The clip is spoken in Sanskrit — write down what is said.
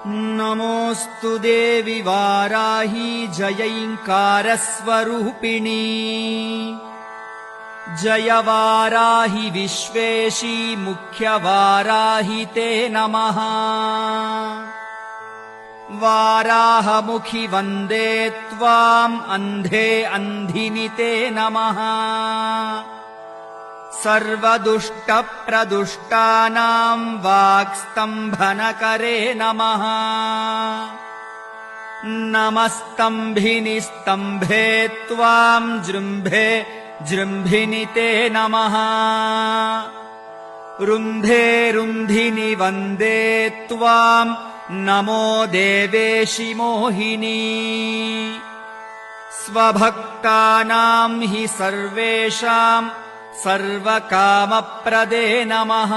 नमोऽस्तु देवि वाराही जयैङ्कारस्वरूपिणी जय वाराहि विश्वेशी मुख्यवाराहि ते नमः। वाराहमुखि वन्दे त्वाम् अन्धे अन्धिनि ते नमः। सर्वदुष्टप्रदुष्टानाम् वाक्स्तम्भनकरे नमः। नमस्तम्भिनि स्तम्भे त्वाम् जृम्भे जृम्भिनि ते नमः। रुन्धे रुन्धिनि वन्दे त्वाम् नमो देवेशि मोहिनी। स्वभक्तानाम् हि सर्वेषाम् सर्वकामप्रदे नमः।